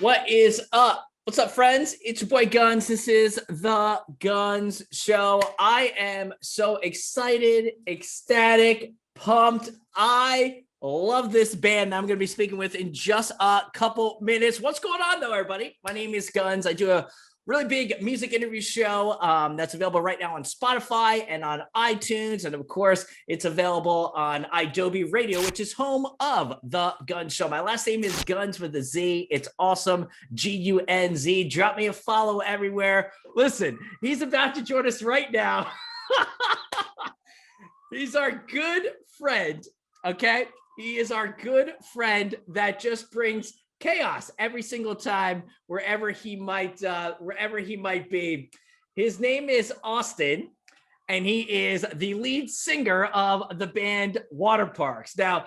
What is up? What's up, friends? It's your boy Gunz. This is the Gunz Show. I am so excited, ecstatic, pumped. I love this band that I'm going to be speaking with in just a couple minutes. What's going on, though, everybody? My name is Gunz. I do a really big music interview show that's available right now on Spotify and on iTunes. And of course, it's available on idobi Radio, which is home of the Gunz Show. My last name is Gunz with a Z. It's awesome. Gunz. Drop me a follow everywhere. Listen, he's about to join us right now. He's our good friend. Okay. He is our good friend that just brings chaos every single time wherever he might be. His name is Awsten, and he is the lead singer of the band Waterparks. Now,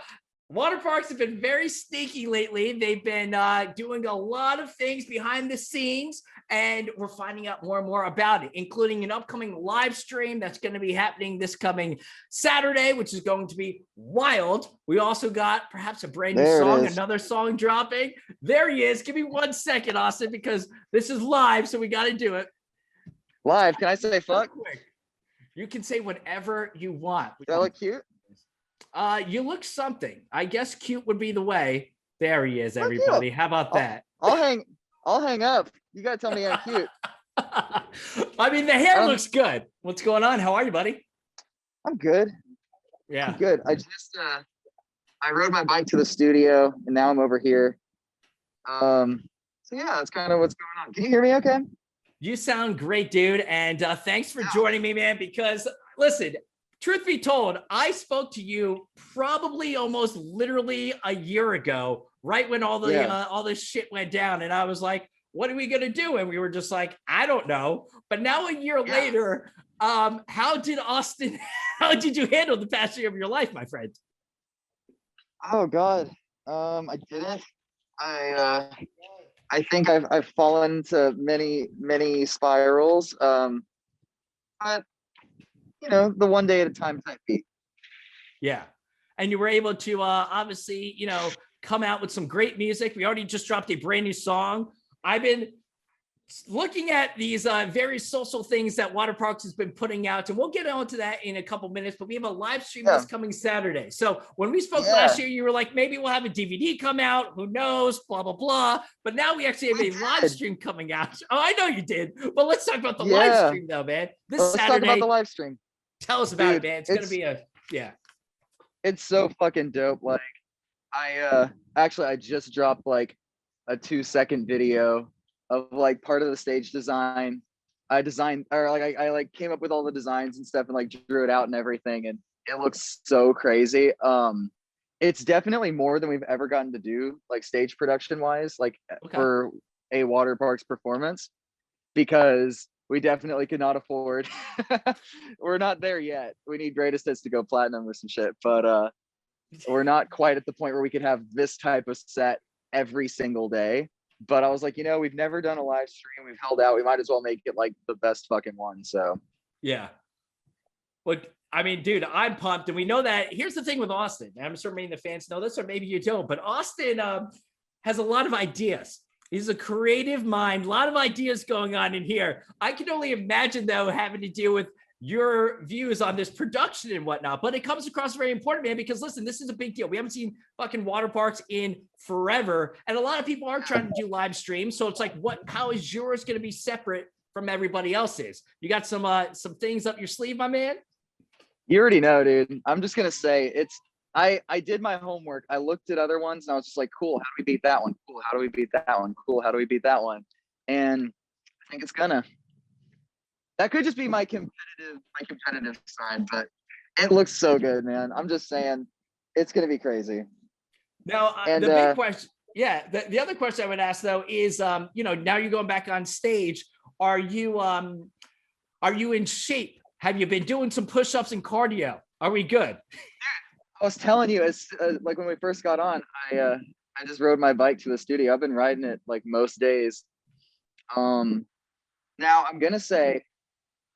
Waterparks have been very sneaky lately. They've been doing a lot of things behind the scenes, and we're finding out more and more about it, including an upcoming live stream that's going to be happening this coming Saturday, which is going to be wild. We also got perhaps a brand new song, another song dropping. There he is. Give me 1 second, Awsten, because this is live, so we got to do it. Live? Can I say fuck? You can say whatever you want. Do I look cute? You look something. I guess cute would be the way. There he is, everybody. How about that? I'll hang up. You gotta tell me I'm cute. I mean, the hair looks good. What's going on? How are you, buddy? I'm good. Yeah. I'm good. I just I rode my bike to the studio and now I'm over here. So yeah, that's kind of what's going on. Can you hear me okay? You sound great, dude. And thanks for joining me, man, because listen, truth be told, I spoke to you probably almost literally a year ago, right when all this shit went down. And I was like, what are we going to do? And we were just like, I don't know. But now a year later, how did you handle the past year of your life, my friend? Oh God. I didn't. I think I've fallen into many spirals. But you know, the one day at a time type beat. Yeah. And you were able to obviously, you know, come out with some great music. We already just dropped a brand new song. I've been looking at these very social things that Waterparks has been putting out, and we'll get on to that in a couple minutes, but we have a live stream this coming Saturday. So when we spoke last year, you were like, maybe we'll have a DVD come out, who knows, blah, blah, blah. But now we actually have a live stream coming out. Oh, I know you did. But let's talk about the live stream though, man. Let's Saturday, talk about the live stream. Tell us about it, man. It's gonna be it's so fucking dope. Like I just dropped like a 2-second video of like part of the stage design. I came up with all the designs and stuff and like drew it out and everything, and it looks so crazy. It's definitely more than we've ever gotten to do, like stage production wise, like for a Waterparks performance, because we definitely could not afford. We're not there yet. We need greatest hits to go platinum or some shit, but we're not quite at the point where we could have this type of set every single day. But I was like, you know, we've never done a live stream. We've held out. We might as well make it like the best fucking one. So yeah. But I mean, dude, I'm pumped. And we know that. Here's the thing with Awsten. I'm sure many of the fans know this, or maybe you don't, but Awsten has a lot of ideas. He's a creative mind, a lot of ideas going on in here. I can only imagine, though, having to deal with your views on this production and whatnot, but it comes across very important, man, because listen, this is a big deal. We haven't seen fucking Waterparks in forever, and a lot of people are trying to do live streams. So it's like, how is yours going to be separate from everybody else's? You got some things up your sleeve, my man? You already know, dude. I'm just going to say I did my homework. I looked at other ones and I was just like, cool, how do we beat that one? Cool, how do we beat that one? Cool, how do we beat that one? And I think that could just be my competitive side, but it looks so good, man. I'm just saying, it's gonna be crazy. Now, the big question, the other question I would ask though is, you know, now you're going back on stage. Are you in shape? Have you been doing some push-ups and cardio? Are we good? I was telling you, it's like when we first got on, I just rode my bike to the studio. I've been riding it like most days. Now I'm gonna say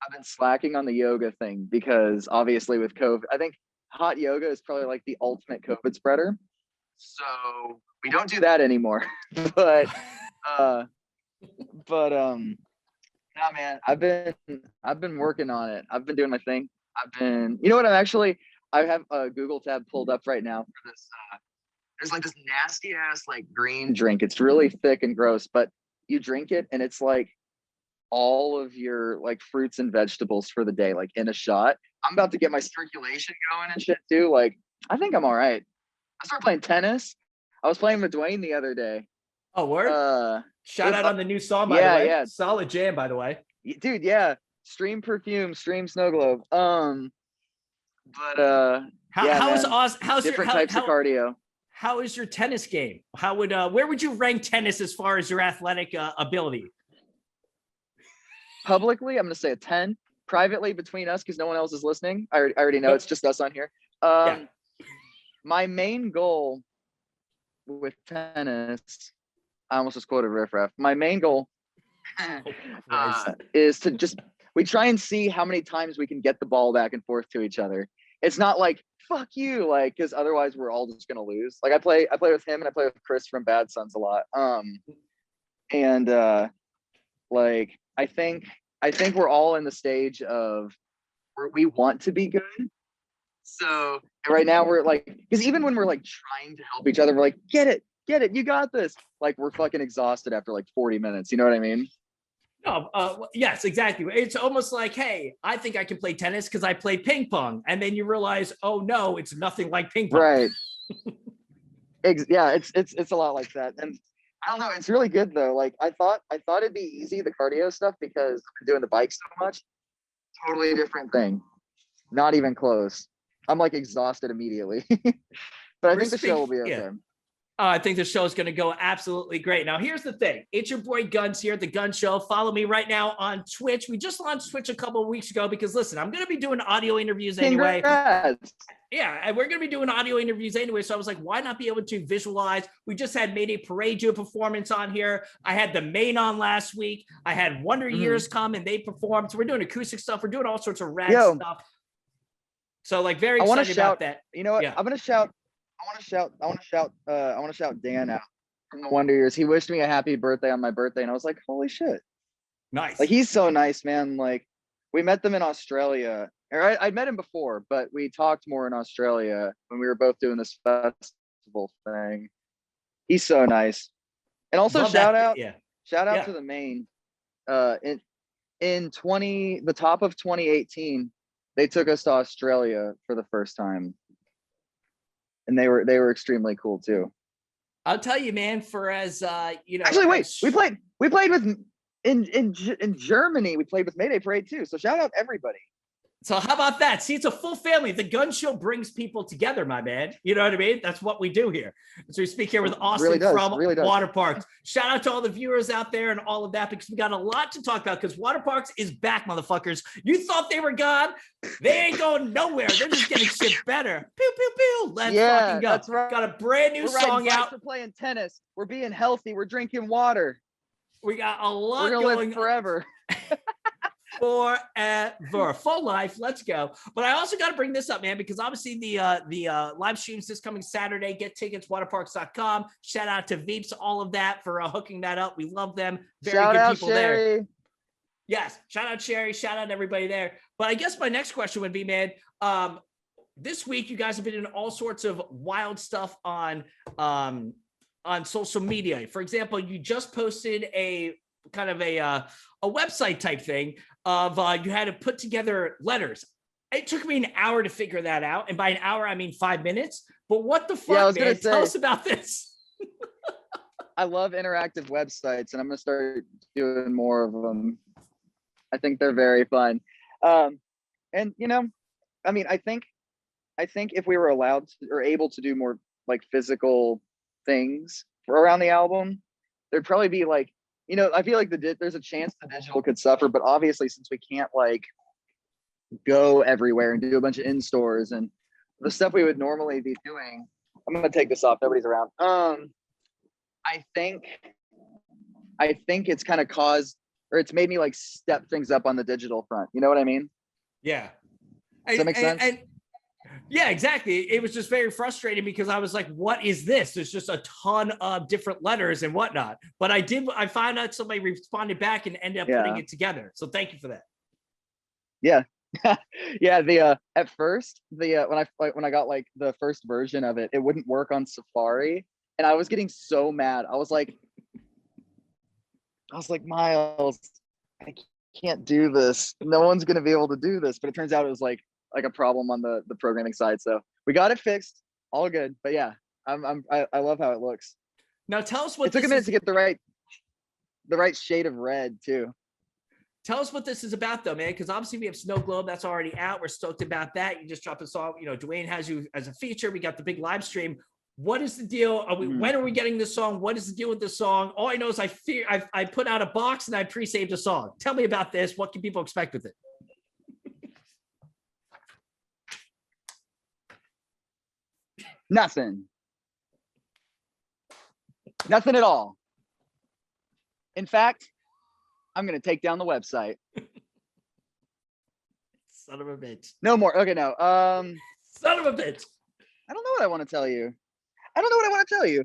I've been slacking on the yoga thing because obviously with COVID, I think hot yoga is probably like the ultimate COVID spreader. So we don't do that anymore. But Uh, but nah, man, I've been working on it. I've been doing my thing. You know what? I have a Google tab pulled up right now for this. There's like this nasty ass like green drink. It's really thick and gross, but you drink it and it's like all of your like fruits and vegetables for the day, like in a shot. I'm about to get my circulation going and shit too. Like, I think I'm all right. I started playing tennis. I was playing with Dwayne the other day. Oh, word. Shout out on the new song, by the way. Yeah. Solid jam, by the way. Dude, yeah. Stream Perfume, stream Snow Globe. How's different types of cardio? How is your tennis game? Where would you rank tennis as far as your athletic ability? Publicly, I'm gonna say a 10. Privately, between us, because no one else is listening, I already know it's just us on here. My main goal with tennis, I almost just quoted Riff Raff. My main goal is to we try and see how many times we can get the ball back and forth to each other. It's not like fuck you, like, because otherwise we're all just gonna lose. Like I play with him and I play with Chris from Bad Sons a lot. Like I think we're all in the stage of where we want to be good. So right now we're like, because even when we're like trying to help each other, we're like, get it, you got this. Like we're fucking exhausted after like 40 minutes. You know what I mean? No, yes, exactly. It's almost like, hey, I think I can play tennis because I play ping pong, and then you realize, oh no, it's nothing like ping pong. Right. Yeah, it's a lot like that, and I don't know. It's really good though. Like I thought it'd be easy, the cardio stuff, because I've been doing the bike so much. Totally different thing. Not even close. I'm like exhausted immediately. But I think the show will be okay. Yeah. I think the show is going to go absolutely great. Now, here's the thing. It's your boy Gunz here at the Gunz Show. Follow me right now on Twitch. We just launched Twitch a couple of weeks ago because, listen, I'm going to be doing audio interviews anyway. Congrats. Yeah, and we're going to be doing audio interviews anyway. So I was like, why not be able to visualize? We just had Mayday Parade do a performance on here. I had the Main on last week. I had Wonder Years come and they performed. So we're doing acoustic stuff. We're doing all sorts of rad stuff. So like very excited about that. You know what? Yeah. I want to shout Dan out from the Wonder Years. He wished me a happy birthday on my birthday, and I was like, holy shit. Nice. Like he's so nice, man. Like we met them in Australia. Or I'd met him before, but we talked more in Australia when we were both doing this festival thing. He's so nice. And also shout out to the Main. In the top of 2018, they took us to Australia for the first time. And they were extremely cool too. I'll tell you, man. Actually, wait, we played with in Germany. We played with Mayday Parade too. So shout out everybody. So how about that? See, it's a full family. The Gunz Show brings people together, my man. You know what I mean? That's what we do here. So we speak here with Awsten from Waterparks. Shout out to all the viewers out there and all of that, because we got a lot to talk about, because Waterparks is back, motherfuckers. You thought they were gone? They ain't going nowhere. They're just getting shit better. Pew, pew, pew. Let's fucking go. That's right. Got a brand new song out. We're playing tennis. We're being healthy. We're drinking water. We got a lot going. We're gonna live forever. Forever, full life. Let's go. But I also got to bring this up, man, because obviously the live streams this coming Saturday. Get tickets, waterparks.com. Shout out to Veeps, all of that, for hooking that up. We love them. Very good people there. Yes, shout out Sherry. Shout out everybody there. But I guess my next question would be, man, this week you guys have been doing all sorts of wild stuff on social media. For example, you just posted a kind of a website type thing of you had to put together letters. It took me an hour to figure that out, and by an hour I mean 5 minutes. But what the fuck, man? Tell us about this. I love interactive websites, and I'm gonna start doing more of them. I think they're very fun. And you know, I mean, I think if we were allowed to, or able to do more like physical things around the album, there'd probably be like, you know, I feel like there's a chance the digital could suffer, but obviously since we can't like go everywhere and do a bunch of in-stores and the stuff we would normally be doing, I'm gonna take this off. Nobody's around. I think it's kind of caused, or it's made me like step things up on the digital front. You know what I mean? Yeah. Does that make sense? Yeah, exactly. It was just very frustrating because I was like, what is this? There's just a ton of different letters and whatnot. But I found out somebody responded back and ended up putting it together. So thank you for that. Yeah. Yeah, the at first when I got like the first version of it, it wouldn't work on Safari, and I was getting so mad. I was like, Miles, I can't do this. No one's gonna be able to do this. But it turns out it was like a problem on the programming side. So we got it fixed, all good. But yeah, I love how it looks. Now tell us what it took a minute to get the right shade of red too. Tell us what this is about, though, man, because obviously we have Snow Globe. That's already out. We're stoked about that. You just dropped a song. You know, Dwayne has you as a feature. We got the big live stream. What is the deal? When are we getting this song? What is the deal with this song? All I know is I put out a box and I pre-saved a song. Tell me about this. What can people expect with it? Nothing. Nothing at all. In fact, I'm going to take down the website. Son of a bitch. No more. Okay, no. Son of a bitch. I don't know what I want to tell you.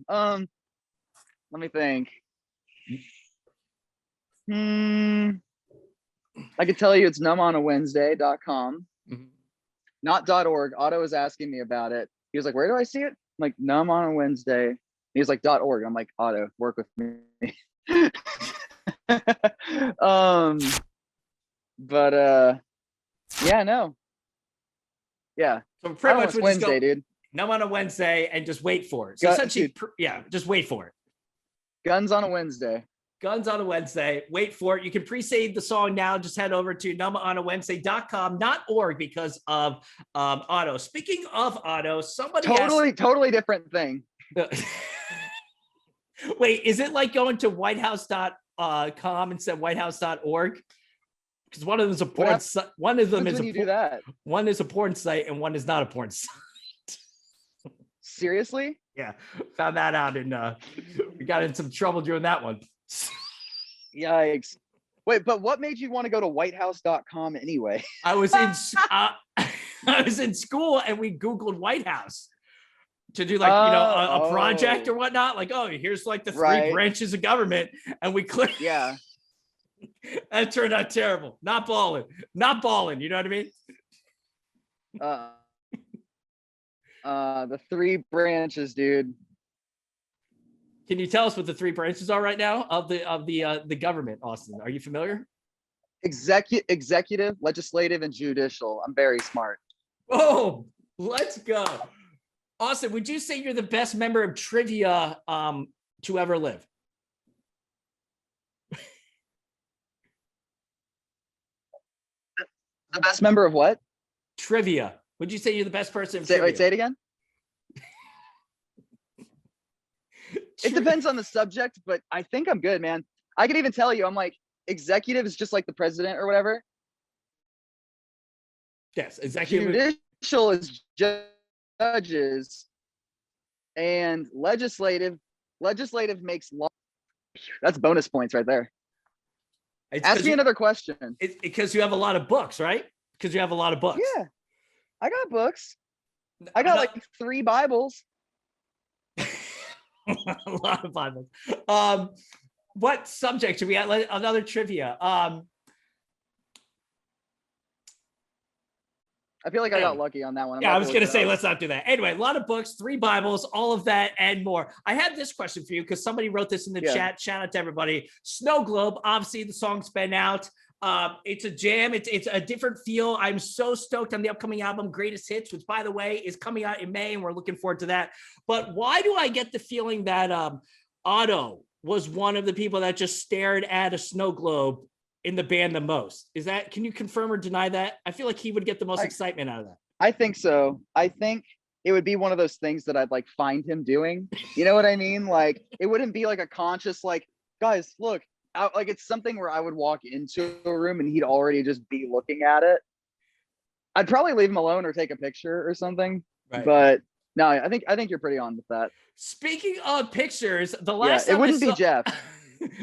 Let me think. I could tell you it's numonawednesday.com. Not .org. Otto was asking me about it. He was like, where do I see it? I'm like, Numb on a Wednesday. He was like, .org. I'm like, Otto, work with me. Yeah, no. Yeah. So pretty much Wednesday, dude. Numb on a Wednesday and just wait for it. So essentially, just wait for it. Gunz on a Wednesday. Gunz on a Wednesday. Wait for it. You can pre-save the song now. Just head over to numberonawednesday.com, not org, because of Otto. Speaking of Otto, somebody totally different thing. Wait, is it like going to whitehouse.com instead of whitehouse.org? Because one of them is a porn site. One of them is one is a porn site and one is not a porn site. Seriously? Yeah, found that out, and we got in some trouble doing that one. Yikes. Wait, but what made you want to go to whitehouse.com anyway? I was in school and we Googled White House to do like, a project or whatnot. Like, oh, here's like the three branches of government. And we clicked. Yeah. That turned out terrible. Not balling. You know what I mean? The three branches, dude. Can you tell us what the three branches are right now of the government, Austin? Are you familiar? Executive, legislative, and judicial. I'm very smart. Oh, let's go. Austin, would you say you're the best member of trivia to ever live? The best member of what? Trivia. Would you say you're the best person? Say it again. It depends on the subject, but I think I'm good, man. I can even tell you, I'm like, executive is just like the president or whatever. Yes, executive. Judicial is judges, and legislative makes law. That's bonus points right there. Ask me another question. It's because you have a lot of books, right? Because you have a lot of books. Yeah, I got books. I got like 3 Bibles. A lot of Bibles. What subject should we have? Another trivia. I feel like I got lucky on that one. I was gonna say let's not do that. Anyway, a lot of books, 3 Bibles, all of that and more. I had this question for you because somebody wrote this in the chat. Shout out to everybody. Snow Globe. Obviously, the song's been out. It's a jam. It's a different feel. I'm so stoked on the upcoming album, Greatest Hits, which, by the way, is coming out in May, and we're looking forward to that. But why do I get the feeling that Otto was one of the people that just stared at a snow globe in the band the most? Can you confirm or deny that? I feel like he would get the most excitement out of that. I think so. I think it would be one of those things that I'd like find him doing. You know what I mean? Like, it wouldn't be like a conscious, like, guys, look. Like, it's something where I would walk into a room and he'd already just be looking at it. I'd probably leave him alone or take a picture or something. Right. But no, I think you're pretty on with that. Speaking of pictures, the last time it wouldn't be Jeff.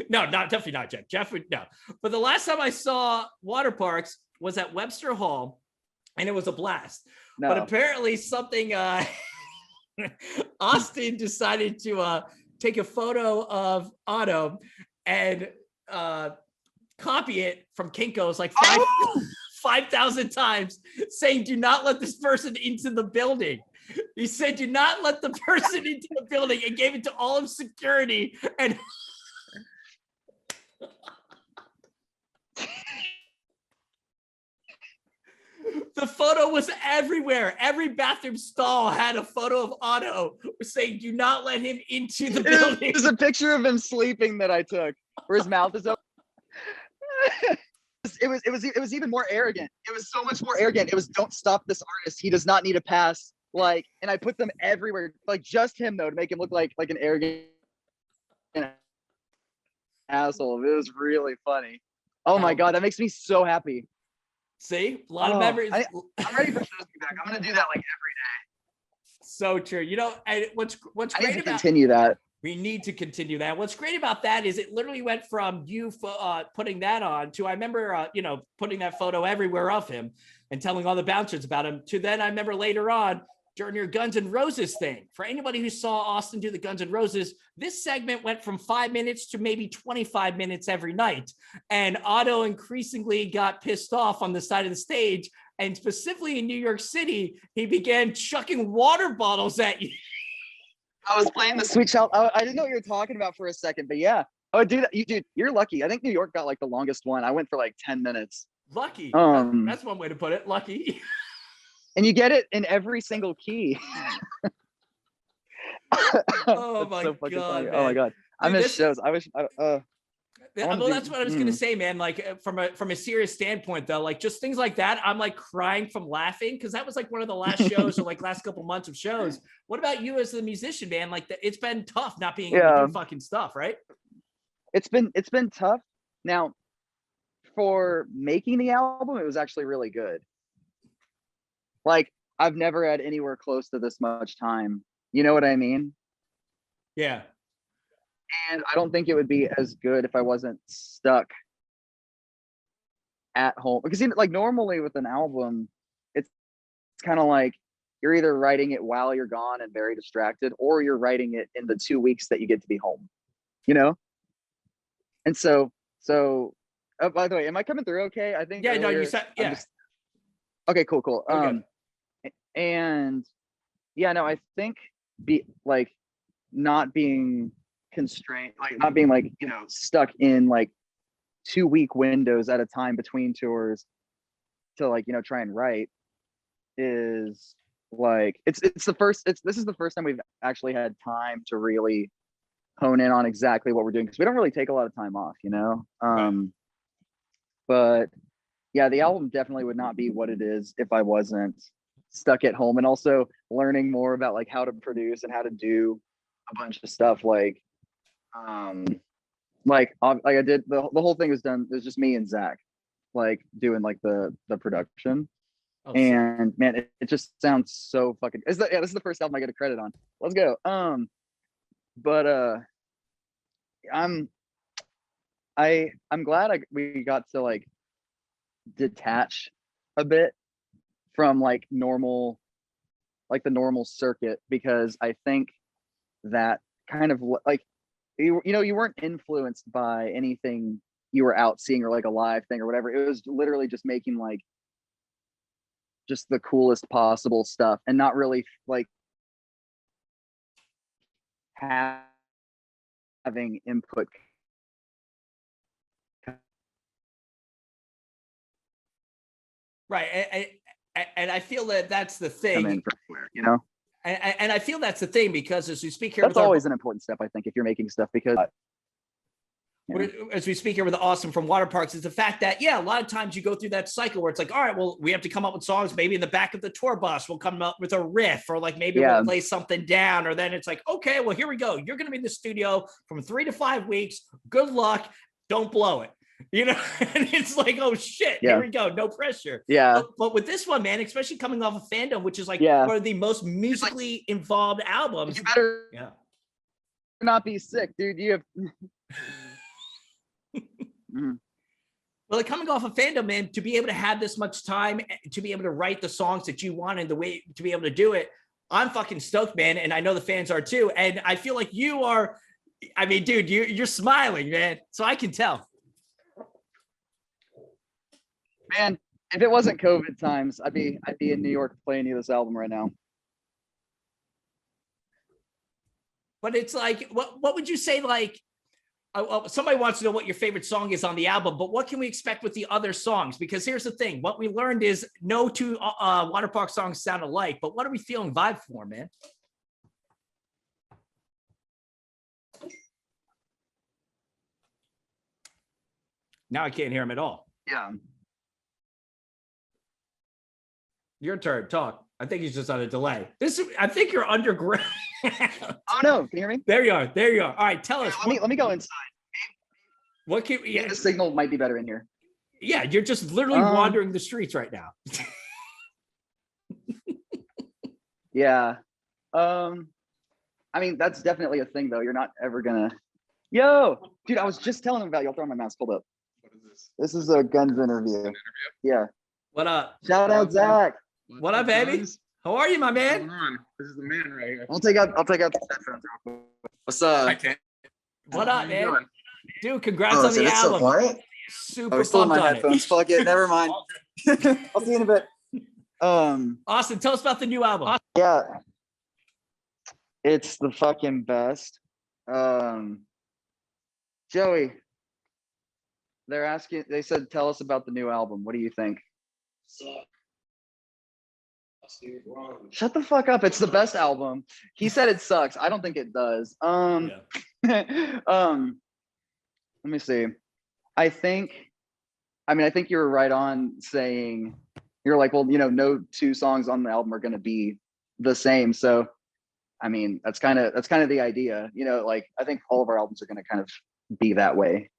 No, definitely not Jeff. Jeff would no. But the last time I saw Waterparks was at Webster Hall, and it was a blast. But No. apparently something Awsten decided to take a photo of Otto and copy it from Kinko's like 5,000 times, saying, "Do not let this person into the building." He said, "Do not let the person into the building," and gave it to all of security. And the photo was everywhere. Every bathroom stall had a photo of Otto saying, "Do not let him into the building." There's a picture of him sleeping that I took, where his mouth is open. It was even more arrogant. It was so much more arrogant. It was, "Don't stop this artist. He does not need a pass." Like, and I put them everywhere, like just him though, to make him look like an arrogant asshole. It was really funny. Oh my God, that makes me so happy. See, a lot of memories. I'm ready for shows to be back. I'm gonna do that like every day. So true. You know, and what's I great need to about continue that. we need to continue that. What's great about that is it literally went from you putting that on to, I remember, putting that photo everywhere of him and telling all the bouncers about him, to then I remember later on during your Guns N' Roses thing. For anybody who saw Awsten do the Guns N' Roses, this segment went from 5 minutes to maybe 25 minutes every night. And Otto increasingly got pissed off on the side of the stage. And specifically in New York City, he began chucking water bottles at you. I was playing the Sweet Child. I didn't know what you were talking about for a second, but yeah. Oh, dude, you're lucky. I think New York got like the longest one. I went for like 10 minutes. Lucky. That's one way to put it. Lucky. And you get it in every single key. Oh my God. Funny. Oh my God. I miss shows. I wish. Well, that's what I was gonna say, man. Like from a serious standpoint, though, like just things like that, I'm like crying from laughing, because that was like one of the last shows or like last couple months of shows. What about you as the musician, man? Like it's been tough not being able to do fucking stuff, right? It's been tough. Now, for making the album, it was actually really good. Like, I've never had anywhere close to this much time. You know what I mean? Yeah. And I don't think it would be as good if I wasn't stuck at home. Because like normally with an album, it's kind of like you're either writing it while you're gone and very distracted, or you're writing it in the 2 weeks that you get to be home, you know? And so by the way, am I coming through okay? I think yeah, no, you said yeah. Okay, cool. Okay. And yeah, no, I think not being constrained, like not being like, stuck in like 2 week windows at a time between tours to like, try and write is like, this is the first time we've actually had time to really hone in on exactly what we're doing, because we don't really take a lot of time off, Right. But yeah, the album definitely would not be what it is if I wasn't stuck at home, and also learning more about like how to produce and how to do a bunch of stuff. Like I did the whole thing was done. It was just me and Zakk, like doing like the production. And man, it just sounds so fucking. This is the first album I get a credit on. Let's go. But I'm glad we got to like detach a bit from like the normal circuit, because I think that kind of like you weren't influenced by anything you were out seeing or like a live thing or whatever. It was literally just making like just the coolest possible stuff and not really like having input. Right. And I feel that that's the thing. Come in from everywhere, And I feel that's the thing, because as we speak here, that's always an important step, I think, if you're making stuff, because as we speak here with Awsten from Waterparks, is the fact that, yeah, a lot of times you go through that cycle where it's like, all right, well, we have to come up with songs, maybe in the back of the tour bus, we'll come up with a riff, or like maybe we'll lay something down, or then it's like, okay, well, here we go. You're going to be in the studio from 3 to 5 weeks. Good luck. Don't blow it. And it's like, oh shit, here we go, no pressure. But with this one, man, especially coming off of Fandom, which is like one of the most musically involved albums, you better not be sick, dude. You have But like coming off of fandom, man, to be able to have this much time to be able to write the songs that you want and the way to be able to do it, I'm fucking stoked, man. And I know the fans are too. And I feel like you are, I mean, dude, you're smiling, man. So I can tell. Man, if it wasn't COVID times, I'd be in New York playing you this album right now. But it's like, what would you say? Like, somebody wants to know what your favorite song is on the album, but what can we expect with the other songs? Because here's the thing: what we learned is no two Waterparks songs sound alike. But what are we feeling vibe for, man? Now I can't hear him at all. Yeah. Your turn. Talk. I think he's just on a delay. I think you're underground. Oh no! Can you hear me? There you are. There you are. All right, tell us. Let me go inside. What can? Yeah, the signal might be better in here. Yeah, you're just literally wandering the streets right now. Yeah. I mean, that's definitely a thing, though. You're not ever gonna. Yo, dude, I was just telling them about you. I'll throw my mask. Hold up. What is this? This is a Gunz interview. Yeah. What up? Shout out, Zakk. What up, baby? How are you, my What's man? going on? This is the man right here. I'll take out the headphones real quick. What's up? I can't. What How up, you man? doing? Dude, congrats Oh, on so the it's so album. quiet? Super Oh, still in pumped my on headphones. it. Fuck it. Never mind. I'll see you in a bit. Austin, tell us about the new album. Yeah. It's the fucking best. Joey, they said, tell us about the new album. What do you think? Shut the fuck up. It's the best album. He said it sucks. I don't think it does. Let me see. I think you're right on saying, you're like, well, no two songs on the album are going to be the same. So, I mean, that's kind of the idea, like, I think all of our albums are going to kind of be that way.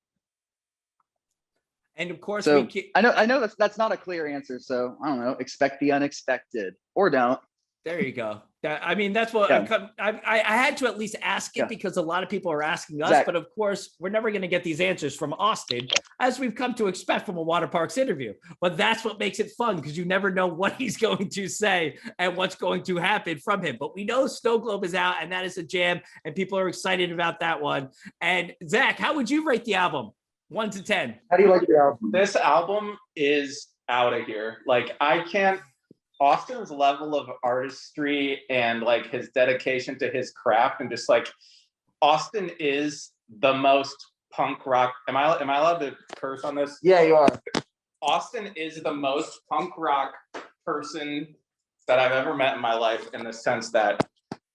And of course, so I know that's not a clear answer. So I don't know, expect the unexpected or don't. There you go. I mean, that's what I had to at least ask it because a lot of people are asking us, Zakk. but of course, we're never going to get these answers from Austin, as we've come to expect from a Waterparks interview. But that's what makes it fun, because you never know what he's going to say and what's going to happen from him. But we know Snow Globe is out, and that is a jam, and people are excited about that one. And Zakk, how would you rate the album? 1 to 10. How do you like the album? This album is out of here. Like, I can't. Austin's level of artistry and like his dedication to his craft, and just like, Austin is the most punk rock. Am I allowed to curse on this? Yeah, you are. Austin is the most punk rock person that I've ever met in my life, in the sense that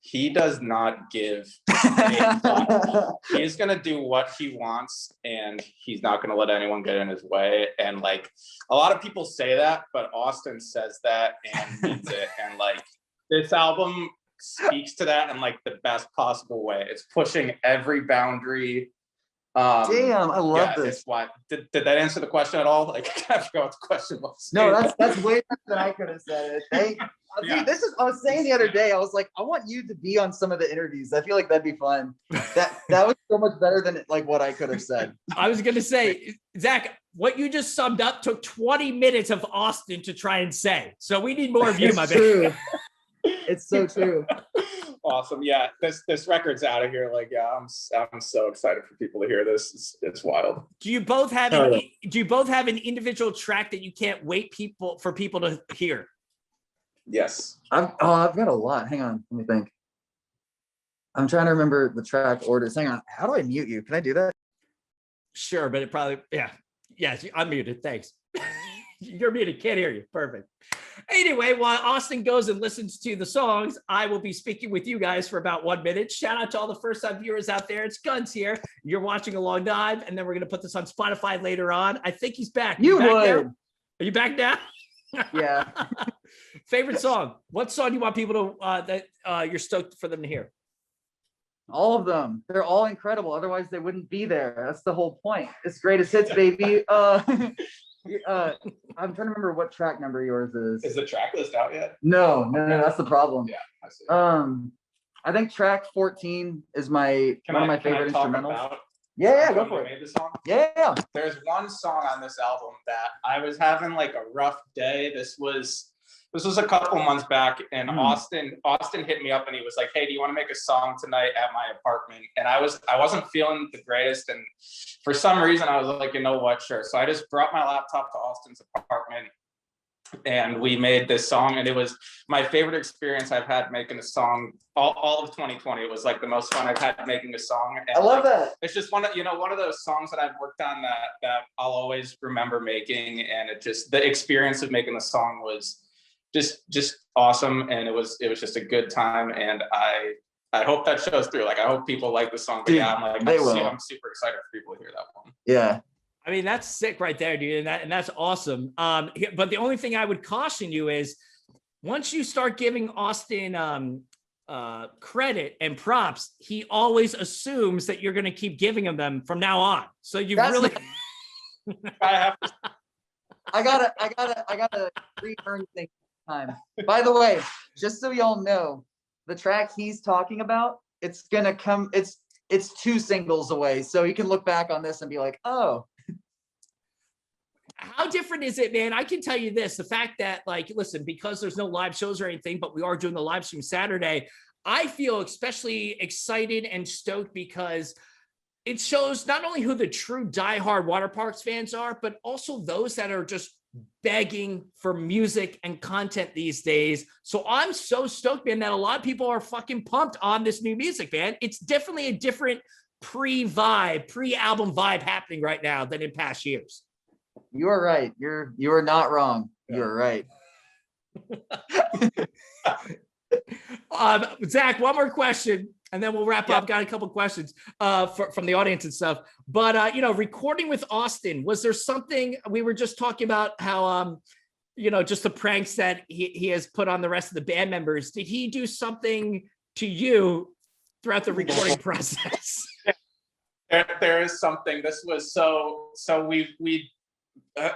he does not give a fuck. He's gonna do what he wants, and he's not gonna let anyone get in his way. And like, a lot of people say that, but Austin says that and means it. And like, this album speaks to that in like the best possible way. It's pushing every boundary. Damn, I love this. Did that answer the question at all? Like, I forgot what the question was. No, that's way better than I could have said it. Yeah. Dude, I was saying the other day, I was like, I want you to be on some of the interviews. I feel like that'd be fun. That was so much better than like what I could have said. I was going to say, Zakk, what you just summed up took 20 minutes of Austin to try and say. So we need more of you, my man. It's so true. Awesome. Yeah, this record's out of here. Like, yeah, I'm so excited for people to hear this. It's wild. Do you both have an individual track that you can't wait for people to hear? Yes. I've got a lot. Hang on, let me think. I'm trying to remember the track orders. Hang on. How do I mute you? Can I do that? Sure, but it probably, yes, I'm muted. Thanks. You're muted. Can't hear you. Perfect. Anyway, while Austin goes and listens to the songs, I will be speaking with you guys for about 1 minute. Shout out to all the first-time viewers out there. It's Gunz here. You're watching along live, and then we're going to put this on Spotify later on. I think he's back. You back would. now? Are you back now? Yeah. Favorite song? What song do you want people to you're stoked for them to hear? All of them. They're all incredible. Otherwise, they wouldn't be there. That's the whole point. It's greatest hits, baby. I'm trying to remember what track number yours is. Is the track list out yet? No, that's the problem. Yeah, I see. I think track 14 is one of my favorite instrumentals. Yeah, go for You it. made the song? Yeah. There's one song on this album that I was having like a rough day. This was a couple months back, and Austin hit me up and he was like, "Hey, do you want to make a song tonight at my apartment?" And I wasn't feeling the greatest, and for some reason I was like, you know what, sure. So I just brought my laptop to Austin's apartment, and we made this song, and it was my favorite experience I've had making a song all of 2020. It was like the most fun I've had making a song. And I love that. it's just one of those songs that I've worked on that I'll always remember making, and it just, the experience of making the song was just awesome, and it was just a good time, and I hope that shows through. Like, I hope people like the song. But Dude, yeah, I'm super excited for people to hear that one. Yeah. I mean, that's sick right there, dude. And that's awesome. But the only thing I would caution you is once you start giving Austin credit and props, he always assumes that you're going to keep giving him them from now on. So you really. I gotta re-earn things time. By the way, just so y'all know, the track he's talking about, it's gonna come. It's 2 singles away, so you can look back on this and be like, oh. How different is it, man? I can tell you this, the fact that, like, listen, because there's no live shows or anything, but we are doing the live stream Saturday, I feel especially excited and stoked because it shows not only who the true diehard Waterparks fans are, but also those that are just begging for music and content these days. So I'm so stoked, man, that a lot of people are fucking pumped on this new music, man. It's definitely a different pre-album vibe happening right now than in past years. You are right. You are not wrong. You're right. Zakk, one more question, and then we'll wrap up. Got a couple questions from the audience and stuff. But recording with Austin, was there something we were just talking about how just the pranks that he has put on the rest of the band members? Did he do something to you throughout the recording process? There is something. This was so we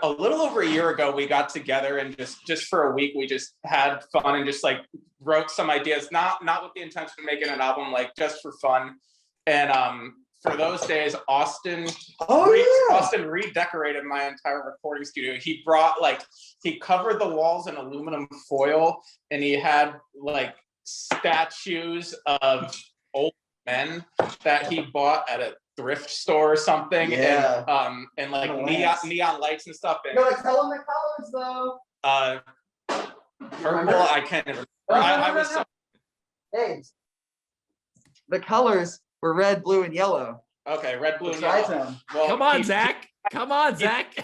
a little over a year ago, we got together and just for a week, we just had fun and just like wrote some ideas, not with the intention of making an album, like just for fun. And for those days, Austin redecorated my entire recording studio. He covered the walls in aluminum foil, and he had like statues of old men that he bought at a thrift store or something, and like neon lights and stuff. And tell them the colors though. Purple, I can't even remember. I was so. Hey, the colors were red, blue, and yellow. Okay, red, blue, and yellow. Well, Come on, Zakk. Come on, Zakk.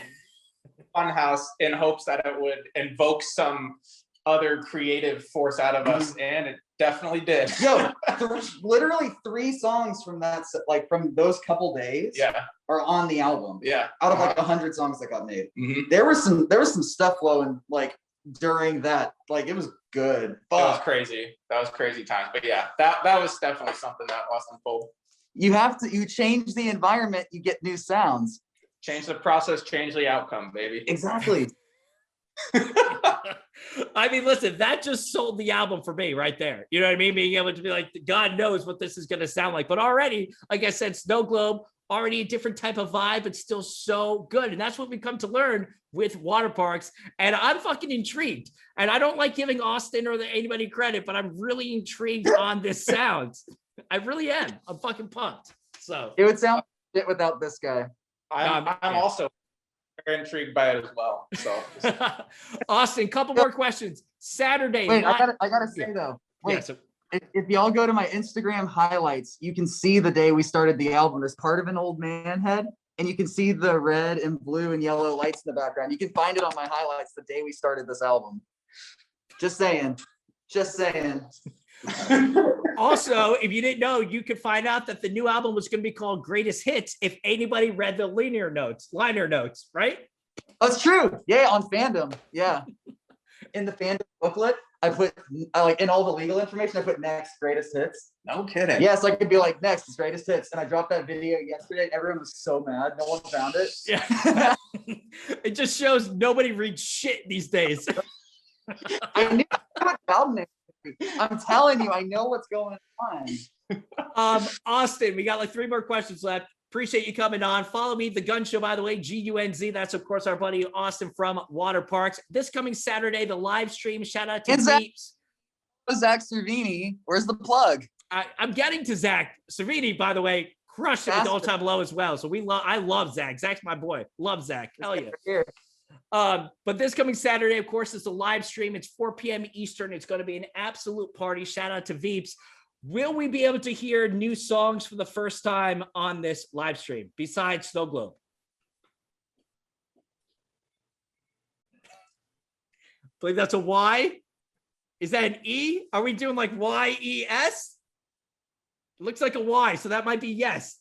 Funhouse in hopes that it would invoke some other creative force out of us, and it definitely did. Yo, literally 3 songs from that, like from those couple days, are on the album. Yeah, out of like 100 songs that got made. Mm-hmm. There was some stuff flowing like during that. Like it was good. That was crazy. That was crazy times. But yeah, that was definitely something that Austin pulled. You change the environment, you get new sounds. Change the process, change the outcome, baby. Exactly. I mean, listen, that just sold the album for me right there. You know what I mean? Being able to be like, God knows what this is going to sound like. But already, like I said, Snow Globe, already a different type of vibe, but still so good. And that's what we come to learn with Waterparks. And I'm fucking intrigued. And I don't like giving Austin or anybody credit, but I'm really intrigued on this sound. I really am. I'm fucking pumped. So it would sound shit without this guy. I'm also very intrigued by it as well. So Austin, couple more questions. Saturday. Wait, I gotta say though. Wait, if y'all go to my Instagram highlights, you can see the day we started the album as part of an old man head, and you can see the red and blue and yellow lights in the background. You can find it on my highlights the day we started this album. Just saying. Also, if you didn't know, you could find out that the new album was going to be called Greatest Hits if anybody read the liner notes, right? That's true. Yeah, on Fandom. Yeah. In the Fandom booklet, I put like in all the legal information, I put next Greatest Hits. No kidding. Yeah, so I could be like, next is Greatest Hits. And I dropped that video yesterday. Everyone was so mad. No one found it. Yeah. It just shows nobody reads shit these days. I knew what album name. I'm telling you, I know what's going on. Austin, we got like 3 more questions left. Appreciate you coming on. Follow me, the Gunz Show, by the way, Gunz. That's, of course, our buddy Awsten from Waterparks. This coming Saturday, the live stream. Shout out to Peeps. Zakk Cervini. Where's the plug? I'm getting to Zakk Cervini, by the way. Crushed it with all-time low as well. So I love Zakk. Zakk's my boy. Love Zakk. Hell yeah. But this coming Saturday, of course, it's a live stream. It's 4 p.m. Eastern. It's going to be an absolute party. Shout out to Veeps. Will we be able to hear new songs for the first time on this live stream besides Snow Globe? I believe that's a Y. Is that an E? Are we doing like Y-E-S? It looks like a Y, so that might be yes.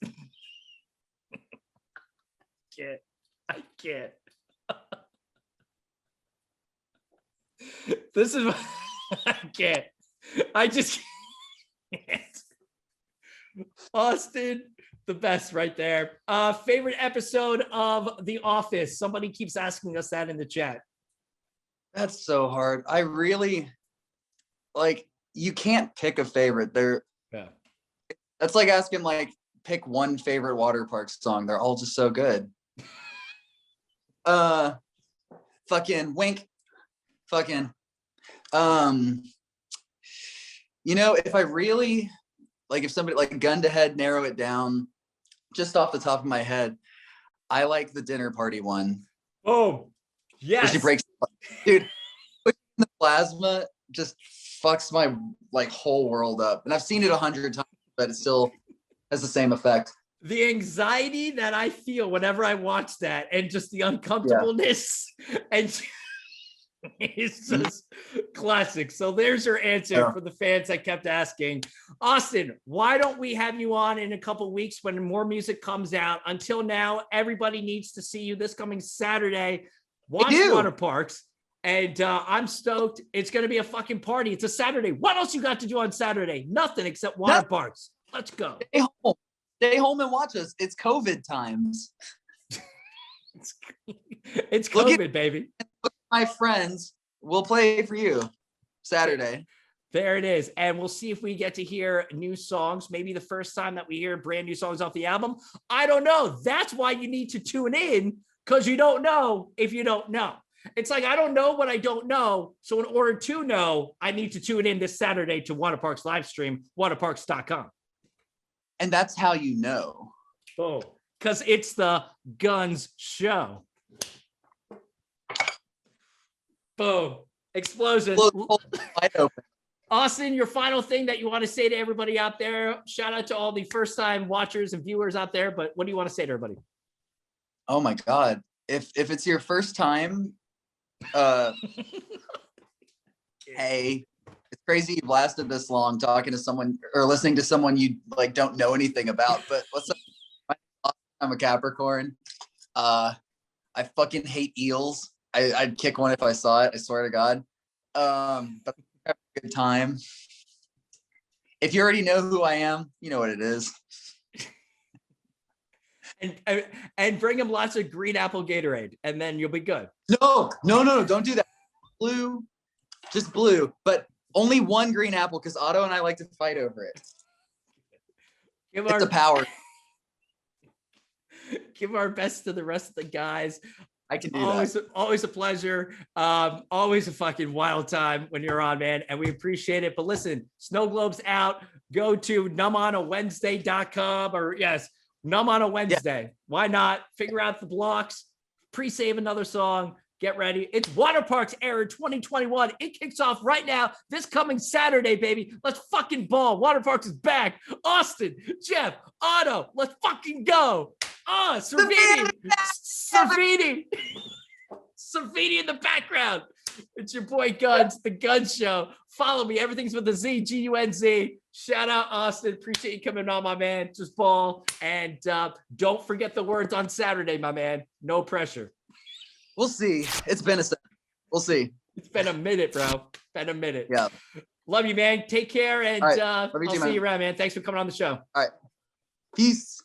I can't. This is I can't. I just can't. Awsten, the best right there. Favorite episode of The Office? Somebody keeps asking us that in the chat. That's so hard. I really you can't pick a favorite. That's like asking pick one favorite Waterparks song. They're all just so good. Fucking wink. Fucking if I really if somebody gun to head narrow it down just off the top of my head, I like the dinner party one. Oh yes, she breaks, dude. The plasma just fucks my whole world up, and I've seen it 100 times, but it still has the same effect. The anxiety that I feel whenever I watch that, and just the uncomfortableness, and it's just classic. So there's your answer for the fans that kept asking. Awsten, why don't we have you on in a couple weeks when more music comes out? Until now, everybody needs to see you this coming Saturday. Watch Waterparks. And I'm stoked. It's going to be a fucking party. It's a Saturday. What else you got to do on Saturday? Nothing except Waterparks. Let's go. Stay home and watch us. It's COVID times. It's COVID, baby. Look at my friends. We'll play for you Saturday. There it is. And we'll see if we get to hear new songs. Maybe the first time that we hear brand new songs off the album. I don't know. That's why you need to tune in, because you don't know if you don't know. It's like, I don't know what I don't know. So in order to know, I need to tune in this Saturday to Waterparks live stream, waterparks.com. And that's how you know. Oh, because it's the Gunz Show. Boom. Explosion. Awsten, your final thing that you want to say to everybody out there? Shout out to all the first-time watchers and viewers out there, but what do you want to say to everybody? Oh my God. If it's your first time, hey, it's crazy you've lasted this long talking to someone or listening to someone you don't know anything about. But what's up? I'm a Capricorn. I fucking hate eels. I'd kick one if I saw it. I swear to God. But have a good time. If you already know who I am, you know what it is. And bring him lots of green apple Gatorade, and then you'll be good. No, don't do that. Blue, just blue, but only one green apple because Otto and I like to fight over it. It's a power. Give our best to the rest of the guys. I can do that. Always a pleasure. Always a fucking wild time when you're on, man. And we appreciate it. But listen, Snow Globe's out. Go to numonawednesday.com or Numb on a Wednesday. Yeah. Why not? Figure out the blocks, pre-save another song, get ready. It's Waterparks Era 2021. It kicks off right now, this coming Saturday, baby. Let's fucking ball. Waterparks is back. Awsten, Jeff, Otto, let's fucking go. Cervini. Cervini in the background. It's your boy Gunz, the Gunz Show. Follow me. Everything's with a Z, Gunz. Shout out Awsten. Appreciate you coming on, my man. Just ball. And don't forget the words on Saturday, my man. No pressure. We'll see. It's been a second. We'll see. It's been a minute, bro. Been a minute. Yeah. Love you, man. Take care. And right. I'll see you around, man. Thanks for coming on the show. All right. Peace.